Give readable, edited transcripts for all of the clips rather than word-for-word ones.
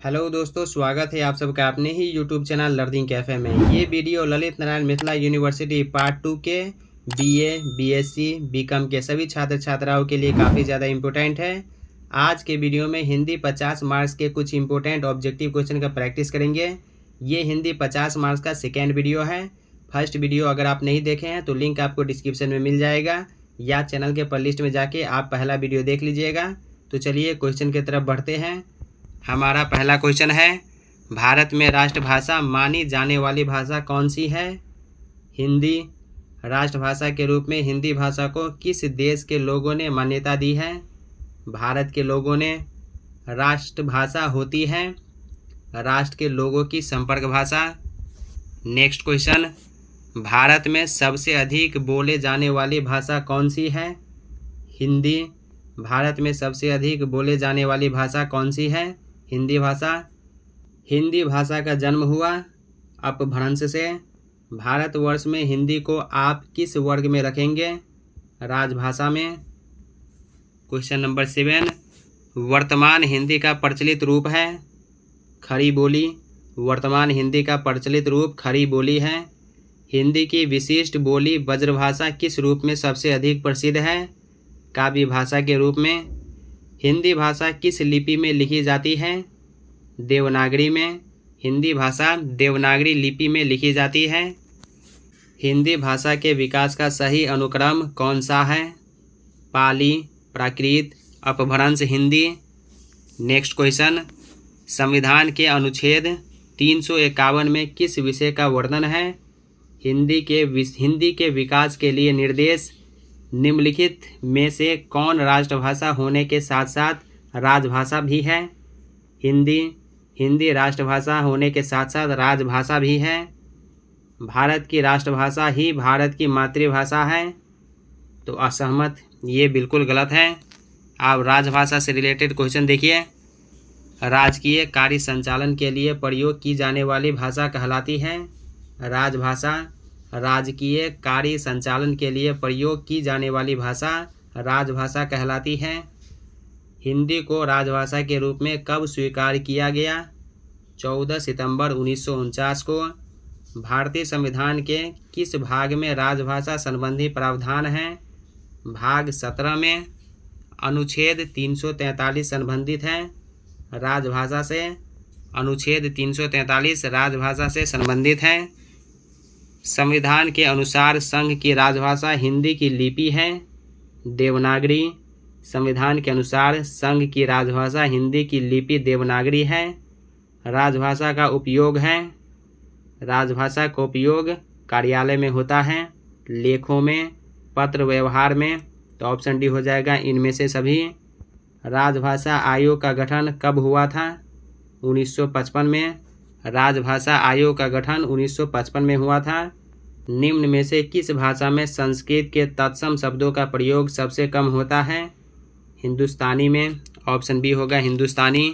Hello दोस्तों, स्वागत है आप सबका अपने ही यूट्यूब चैनल लर्निंग कैफ़े में। ये video Lalit Narayan Mithila university part 2 के बीए, बीएससी, बीकॉम के सभी छात्र छात्राओं के लिए काफ़ी ज़्यादा इम्पोर्टेंट है। आज के वीडियो में हिंदी 50 मार्क्स के कुछ इंपॉर्टेंट ऑब्जेक्टिव क्वेश्चन का प्रैक्टिस करेंगे। ये हिंदी 50 मार्क्स का सेकेंड वीडियो है। फर्स्ट वीडियो अगर आप नहीं देखे हैं तो लिंक आपको डिस्क्रिप्शन में मिल जाएगा, या चैनल के प्लेलिस्ट में जाके आप पहला वीडियो देख लीजिएगा। तो चलिए क्वेश्चन की तरफ बढ़ते हैं। हमारा पहला क्वेश्चन है, भारत में राष्ट्रभाषा मानी जाने वाली भाषा कौन सी है? हिंदी। राष्ट्रभाषा के रूप में हिंदी भाषा को किस देश के लोगों ने मान्यता दी है? भारत के लोगों ने। राष्ट्रभाषा होती है राष्ट्र के लोगों की संपर्क भाषा। नेक्स्ट क्वेश्चन, भारत में सबसे अधिक बोले जाने वाली भाषा कौन सी है? हिंदी। भारत में सबसे अधिक बोले जाने वाली भाषा कौन सी है? हिंदी भाषा। हिंदी भाषा का जन्म हुआ अपभ्रंश से। भारतवर्ष में हिंदी को आप किस वर्ग में रखेंगे? राजभाषा में। क्वेश्चन नंबर 7, वर्तमान हिंदी का प्रचलित रूप है? खड़ी बोली। वर्तमान हिंदी का प्रचलित रूप खड़ी बोली है। हिंदी की विशिष्ट बोली ब्रजभाषा किस रूप में सबसे अधिक प्रसिद्ध है? काव्य भाषा के रूप में। हिंदी भाषा किस लिपि में लिखी जाती है? देवनागरी में। हिंदी भाषा देवनागरी लिपि में लिखी जाती है। हिंदी भाषा के विकास का सही अनुक्रम कौन सा है? पाली, प्राकृत, अपभ्रंश, हिंदी। नेक्स्ट क्वेश्चन, संविधान के अनुच्छेद 351 में किस विषय का वर्णन है? हिंदी के विकास के लिए निर्देश। निम्नलिखित में से कौन राष्ट्रभाषा होने के साथ साथ राजभाषा भी है? हिंदी। हिंदी राष्ट्रभाषा होने के साथ साथ राजभाषा भी है। भारत की राष्ट्रभाषा ही भारत की मातृभाषा है। तो असहमत, ये बिल्कुल गलत है। आप राजभाषा से रिलेटेड क्वेश्चन देखिए। राजकीय कार्य संचालन के लिए प्रयोग की जाने वाली भाषा कहलाती है राजभाषा। राजकीय कार्य संचालन के लिए प्रयोग की जाने वाली भाषा राजभाषा कहलाती है। हिंदी को राजभाषा के रूप में कब स्वीकार किया गया? 14 सितंबर 1949 को। भारतीय संविधान के किस भाग में राजभाषा संबंधी प्रावधान है? भाग 17 में। अनुच्छेद 343 संबंधित है राजभाषा से। अनुच्छेद 343 राजभाषा से संबंधित है। संविधान के अनुसार संघ की राजभाषा हिंदी की लिपि है देवनागरी। संविधान के अनुसार संघ की राजभाषा हिंदी की लिपि देवनागरी है। राजभाषा का उपयोग है। राजभाषा का उपयोग कार्यालय में होता है, लेखों में, पत्र व्यवहार में। तो ऑप्शन डी हो जाएगा इनमें से सभी। राजभाषा आयोग का गठन कब हुआ था? 1955 में। राजभाषा आयोग का गठन 1955 में हुआ था। निम्न में से किस भाषा में संस्कृत के तत्सम शब्दों का प्रयोग सबसे कम होता है? हिंदुस्तानी में। ऑप्शन बी होगा हिंदुस्तानी।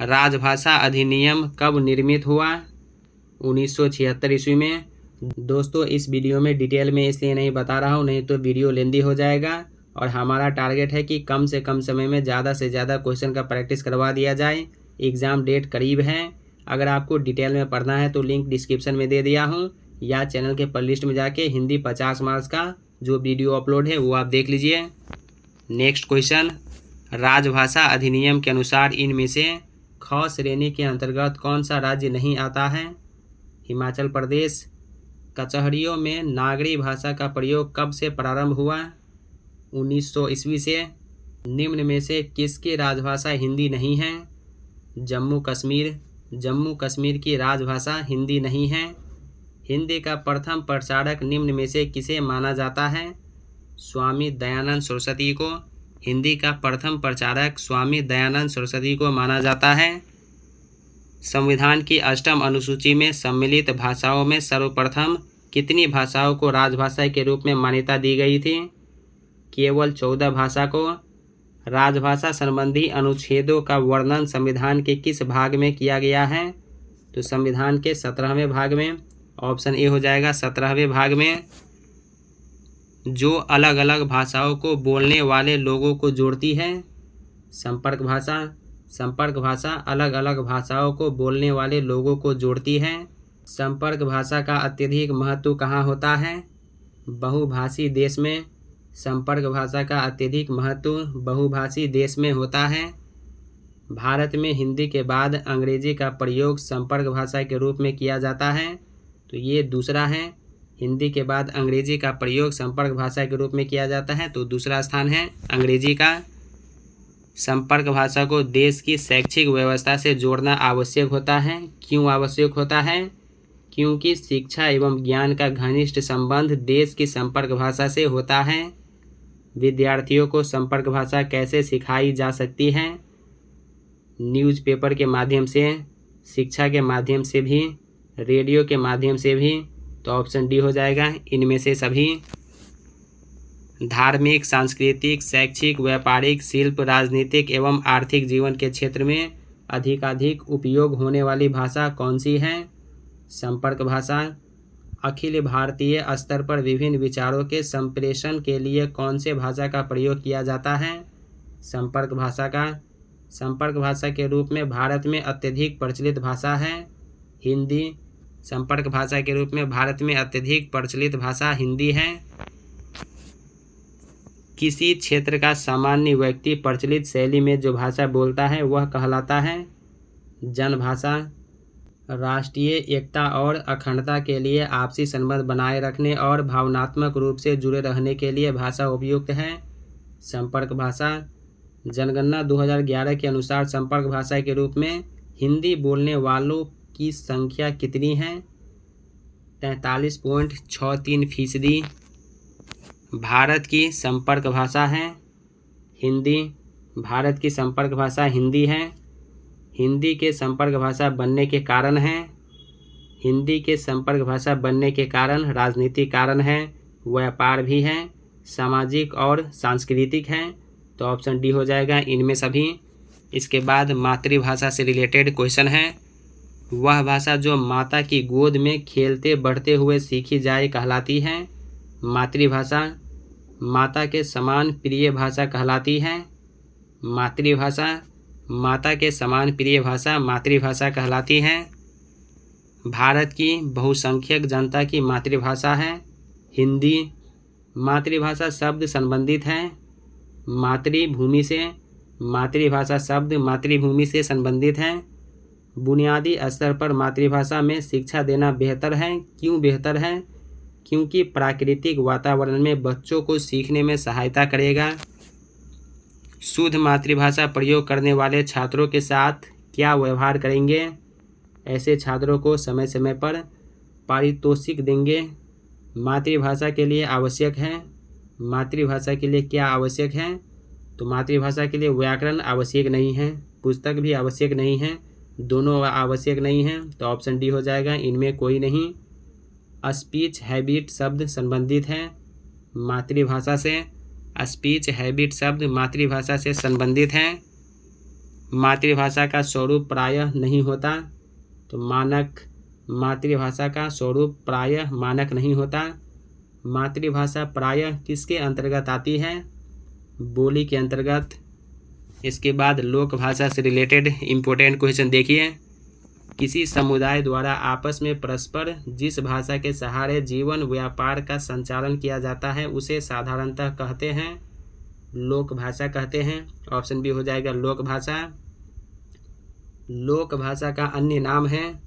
राजभाषा अधिनियम कब निर्मित हुआ? 1976 ईस्वी में। दोस्तों, इस वीडियो में डिटेल में इसलिए नहीं बता रहा हूँ, नहीं तो वीडियो लेंदी हो जाएगा। और हमारा टारगेट है कि कम से कम समय में ज़्यादा से ज़्यादा क्वेश्चन का प्रैक्टिस करवा दिया जाए। एग्ज़ाम डेट करीब है। अगर आपको डिटेल में पढ़ना है तो लिंक डिस्क्रिप्शन में दे दिया हूँ, या चैनल के प्लेलिस्ट में जाके हिंदी 50 मार्क्स का जो वीडियो अपलोड है वो आप देख लीजिए। नेक्स्ट क्वेश्चन, राजभाषा अधिनियम के अनुसार इनमें से ख श्रेणी के अंतर्गत कौन सा राज्य नहीं आता है? हिमाचल प्रदेश। कचहरियों में नागरी भाषा का प्रयोग कब से प्रारंभ हुआ? 1900 ईस्वी से। निम्न में से किसकी राजभाषा हिंदी नहीं है? जम्मू कश्मीर। जम्मू कश्मीर की राजभाषा हिंदी नहीं है। हिंदी का प्रथम प्रचारक निम्न में से किसे माना जाता है? स्वामी दयानंद सरस्वती को। हिंदी का प्रथम प्रचारक स्वामी दयानंद सरस्वती को माना जाता है। संविधान की 8वीं अनुसूची में सम्मिलित भाषाओं में सर्वप्रथम कितनी भाषाओं को राजभाषा के रूप में मान्यता दी गई थी? केवल 14 भाषा को। राजभाषा संबंधी अनुच्छेदों का वर्णन संविधान के किस भाग में किया गया है? तो संविधान के 17वें भाग में। ऑप्शन ए हो जाएगा 17वें भाग में। जो अलग अलग भाषाओं को बोलने वाले लोगों को जोड़ती है, संपर्क भाषा। संपर्क भाषा अलग अलग भाषाओं को बोलने वाले लोगों को जोड़ती है। संपर्क भाषा का अत्यधिक महत्व कहाँ होता है? बहुभाषी देश में। संपर्क भाषा का अत्यधिक महत्व बहुभाषी देश में होता है। भारत में हिंदी के बाद अंग्रेजी का प्रयोग संपर्क भाषा के रूप में किया जाता है, तो ये दूसरा है। हिंदी के बाद अंग्रेजी का प्रयोग संपर्क भाषा के रूप में किया जाता है, तो दूसरा स्थान है अंग्रेजी का। संपर्क भाषा को देश की शैक्षिक व्यवस्था से जोड़ना आवश्यक होता है। क्यों आवश्यक होता है? क्योंकि शिक्षा एवं ज्ञान का घनिष्ठ संबंध देश की संपर्क भाषा से होता है। विद्यार्थियों को संपर्क भाषा कैसे सिखाई जा सकती है? न्यूज़पेपर के माध्यम से, शिक्षा के माध्यम से भी, रेडियो के माध्यम से भी, तो ऑप्शन डी हो जाएगा इनमें से सभी। धार्मिक, सांस्कृतिक, शैक्षिक, व्यापारिक, शिल्प, राजनीतिक एवं आर्थिक जीवन के क्षेत्र में अधिकाधिक उपयोग होने वाली भाषा कौन सी है? संपर्क भाषा। अखिल भारतीय स्तर पर विभिन्न विचारों के संप्रेषण के लिए कौन से भाषा का प्रयोग किया जाता है? संपर्क भाषा का। संपर्क भाषा के रूप में भारत में अत्यधिक प्रचलित भाषा है हिंदी। संपर्क भाषा के रूप में भारत में अत्यधिक प्रचलित भाषा हिंदी है। किसी क्षेत्र का सामान्य व्यक्ति प्रचलित शैली में जो भाषा बोलता है वह कहलाता है जनभाषा। राष्ट्रीय एकता और अखंडता के लिए आपसी संबंध बनाए रखने और भावनात्मक रूप से जुड़े रहने के लिए भाषा उपयुक्त है संपर्क भाषा। जनगणना 2011 के अनुसार संपर्क भाषा के रूप में हिंदी बोलने वालों की संख्या कितनी है? 43.63%। भारत की संपर्क भाषा है हिंदी। भारत की संपर्क भाषा हिंदी है। हिंदी के संपर्क भाषा बनने के कारण हैं। हिंदी के संपर्क भाषा बनने के कारण राजनीतिक कारण है, व्यापार भी है, सामाजिक और सांस्कृतिक है, तो ऑप्शन डी हो जाएगा इनमें सभी। इसके बाद मातृभाषा से रिलेटेड क्वेश्चन है। वह भाषा जो माता की गोद में खेलते बढ़ते हुए सीखी जाए कहलाती है मातृभाषा। माता के समान प्रिय भाषा कहलाती है मातृभाषा। माता के समान प्रिय भाषा मातृभाषा कहलाती है। भारत की बहुसंख्यक जनता की मातृभाषा है हिंदी। मातृभाषा शब्द संबंधित है मातृभूमि से। मातृभाषा शब्द मातृभूमि से संबंधित है। बुनियादी स्तर पर मातृभाषा में शिक्षा देना बेहतर है। क्यों बेहतर है? क्योंकि प्राकृतिक वातावरण में बच्चों को सीखने में सहायता करेगा। शुद्ध मातृभाषा प्रयोग करने वाले छात्रों के साथ क्या व्यवहार करेंगे? ऐसे छात्रों को समय समय पर पारितोषिक देंगे। मातृभाषा के लिए आवश्यक है। मातृभाषा के लिए क्या आवश्यक है? तो मातृभाषा के लिए व्याकरण आवश्यक नहीं है, पुस्तक भी आवश्यक नहीं है, दोनों आवश्यक नहीं है, तो ऑप्शन डी हो जाएगा इनमें कोई नहीं। स्पीच हैबिट शब्द संबंधित है मातृभाषा से। स्पीच हैबिट शब्द मातृभाषा से संबंधित है। मातृभाषा का स्वरूप प्रायः नहीं होता, तो मानक। मातृभाषा का स्वरूप प्रायः मानक नहीं होता। मातृभाषा प्रायः किसके अंतर्गत आती है? बोली के अंतर्गत। इसके बाद लोक भाषा से रिलेटेड इम्पोर्टेंट क्वेश्चन देखिए। किसी समुदाय द्वारा आपस में परस्पर जिस भाषा के सहारे जीवन व्यापार का संचालन किया जाता है उसे साधारणतः कहते हैं लोक भाषा कहते हैं। ऑप्शन बी हो जाएगा लोक भाषा। लोक भाषा का अन्य नाम है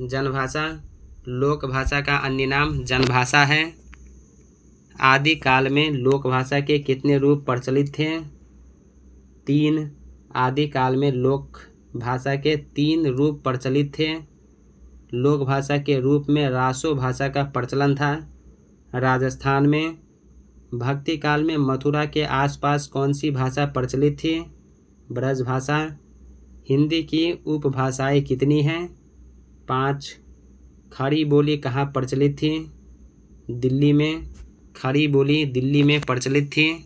जनभाषा। लोक भाषा का अन्य नाम जनभाषा है। आदि काल में लोक भाषा के कितने रूप प्रचलित थे? 3। आदि काल में लोक भाषा के 3 रूप प्रचलित थे। लोक भाषा के रूप में रासो भाषा का प्रचलन था राजस्थान में। भक्ति काल में मथुरा के आसपास कौन सी भाषा प्रचलित थी? ब्रज भाषा। हिंदी की उपभाषाएं कितनी हैं? 5। खड़ी बोली कहाँ प्रचलित थी? दिल्ली में। खड़ी बोली दिल्ली में प्रचलित थी।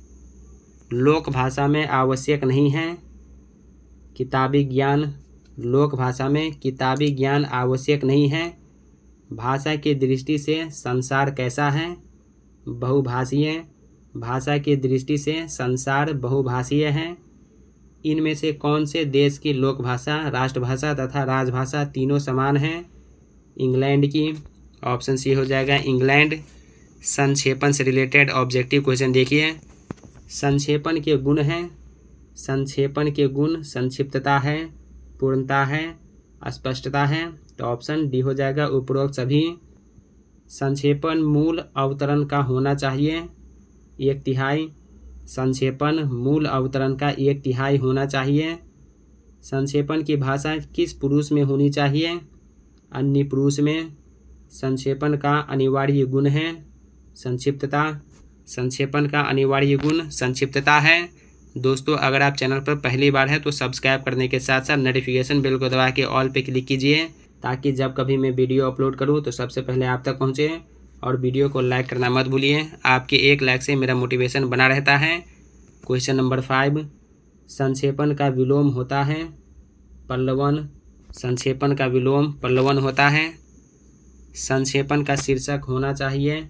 लोक भाषा में आवश्यक नहीं है किताबी ज्ञान। लोक भाषा में किताबी ज्ञान आवश्यक नहीं है। भाषा की दृष्टि से संसार कैसा है? बहुभाषीय। भाषा की दृष्टि से संसार बहुभाषीय है। इनमें से कौन से देश की लोकभाषा, राष्ट्रभाषा तथा राजभाषा तीनों समान हैं? इंग्लैंड की। ऑप्शन सी हो जाएगा इंग्लैंड। संक्षेपण से रिलेटेड ऑब्जेक्टिव क्वेश्चन देखिए। संक्षेपण के गुण हैं। संक्षेपण के गुण संक्षिप्तता है, पूर्णता है, स्पष्टता है। तो ऑप्शन डी हो जाएगा उपरोक्त सभी। संक्षेपण मूल अवतरण का होना चाहिए 1/3। संक्षेपण मूल अवतरण का 1/3 होना चाहिए। संक्षेपण की भाषा किस पुरुष में होनी चाहिए? अन्य पुरुष में। संक्षेपण का अनिवार्य गुण है संक्षिप्तता। संक्षेपण का अनिवार्य गुण संक्षिप्तता है। दोस्तों, अगर आप चैनल पर पहली बार हैं तो सब्सक्राइब करने के साथ साथ नोटिफिकेशन बेल को दबा के ऑल पे क्लिक कीजिए, ताकि जब कभी मैं वीडियो अपलोड करूं तो सबसे पहले आप तक पहुंचे। और वीडियो को लाइक करना मत भूलिए, आपके एक लाइक से मेरा मोटिवेशन बना रहता है। क्वेश्चन नंबर 5, संक्षेपण का विलोम होता है पल्लवन। संक्षेपण का विलोम पल्लवन होता है। संक्षेपण का शीर्षक होना चाहिए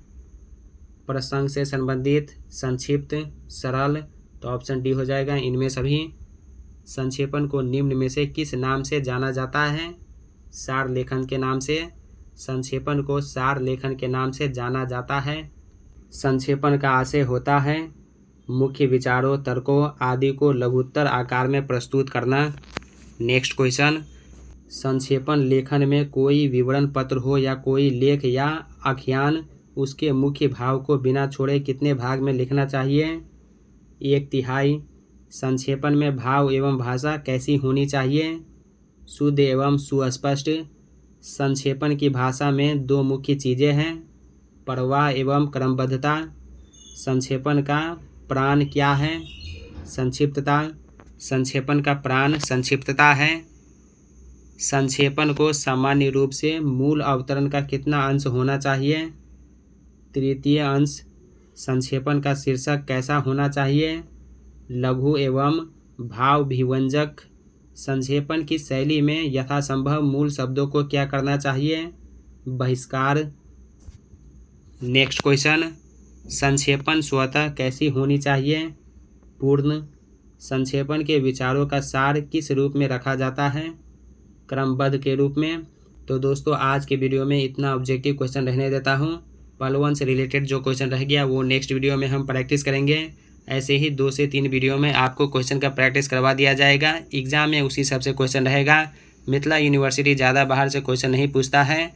प्रसंग से संबंधित, संक्षिप्त, सरल। तो ऑप्शन डी हो जाएगा इनमें सभी। संक्षेपण को निम्न में से किस नाम से जाना जाता है? सार लेखन के नाम से। संक्षेपण को सार लेखन के नाम से जाना जाता है। संक्षेपण का आशय होता है मुख्य विचारों, तर्कों आदि को लघुत्तर आकार में प्रस्तुत करना। नेक्स्ट क्वेश्चन, संक्षेपण लेखन में कोई विवरण पत्र हो या कोई लेख या आख्यान, उसके मुख्य भाव को बिना छोड़े कितने भाग में लिखना चाहिए? 1/3। संक्षेपण में भाव एवं भाषा कैसी होनी चाहिए? शुद्ध एवं सुस्पष्ट। संक्षेपण की भाषा में 2 मुख्य चीज़ें हैं, प्रवाह एवं क्रमबद्धता। संक्षेपण का प्राण क्या है? संक्षिप्तता। संक्षेपण का प्राण संक्षिप्तता है। संक्षेपण को सामान्य रूप से मूल अवतरण का कितना अंश होना चाहिए? 1/3 अंश। संक्षेपण का शीर्षक कैसा होना चाहिए? लघु एवं भावभिव्यंजक। संक्षेपण की शैली में यथासंभव मूल शब्दों को क्या करना चाहिए? बहिष्कार। नेक्स्ट क्वेश्चन, संक्षेपण स्वतः कैसी होनी चाहिए? पूर्ण। संक्षेपण के विचारों का सार किस रूप में रखा जाता है? क्रमबद्ध के रूप में। तो दोस्तों, आज के वीडियो में इतना ऑब्जेक्टिव क्वेश्चन रहने देता हूँ। पल्लवन से रिलेटेड जो क्वेश्चन रह गया वो नेक्स्ट वीडियो में हम प्रैक्टिस करेंगे। ऐसे ही 2 से 3 वीडियो में आपको क्वेश्चन का प्रैक्टिस करवा दिया जाएगा। एग्जाम में उसी हिसाब से क्वेश्चन रहेगा। मिथिला यूनिवर्सिटी ज़्यादा बाहर से क्वेश्चन नहीं पूछता है।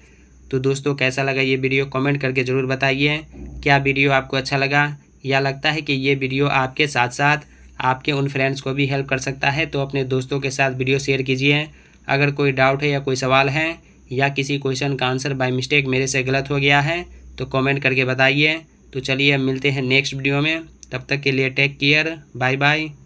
तो दोस्तों, कैसा लगा ये वीडियो कमेंट करके ज़रूर बताइए। क्या वीडियो आपको अच्छा लगा या लगता है कि ये वीडियो आपके साथ साथ आपके उन फ्रेंड्स को भी हेल्प कर सकता है, तो अपने दोस्तों के साथ वीडियो शेयर कीजिए। अगर कोई डाउट है या कोई सवाल है या किसी क्वेश्चन का आंसर बाय मिस्टेक मेरे से गलत हो गया है तो कमेंट करके बताइए। तो चलिए, अब मिलते हैं नेक्स्ट वीडियो में। तब तक के लिए टेक केयर, बाय बाय।